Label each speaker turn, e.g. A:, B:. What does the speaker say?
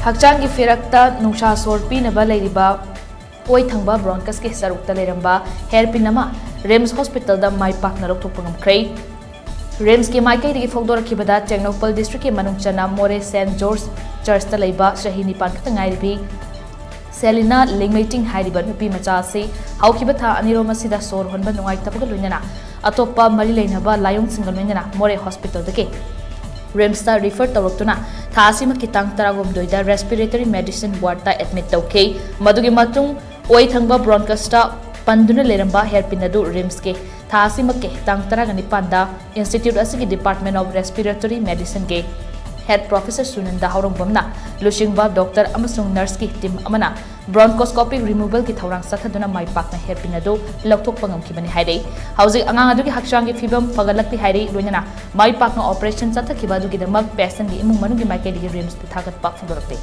A: Hakchangi firakta nungsa sorpi naba leiriba oi thangba bronchus ke sarukta leiramba hairpin ama Rims Hospital da mai pakna Louthokhre ngamkhre. Rims ki mai kai ri fogdor khibada Technopal district ke manungchana More St George Church ta leiba shahi nipan khata ngai ri Selina Lingmeting hairiba nupi macha se haukiba tha aniro masida sor honba nungai tabaga luinana atopa mari leinaba layong singal luinana More Hospital dake Rims ta refer tawraktuna tha asima kitang taragom doida respiratory medicine ward ta admit tawke madugi matung oi thangba bronchus ta panduna leiramba hairpin adu Rims ke tha asima ke tang taragani panda institute asigi department of respiratory medicine ke head professor Sunanda Haurongbamna lusingba doctor amasung nurse ki team amana bronchoscopic removal ki thorang sathaduna mai pakna hairpin adu Louthokhre ngamkhibani haidei hauji angang adu ki hakchang ki fibam fagalakti haidei loinana mai pakna operation sathakhiba adu ki damak patient ki imung manu ki mai ke Rims thagat pak phungorate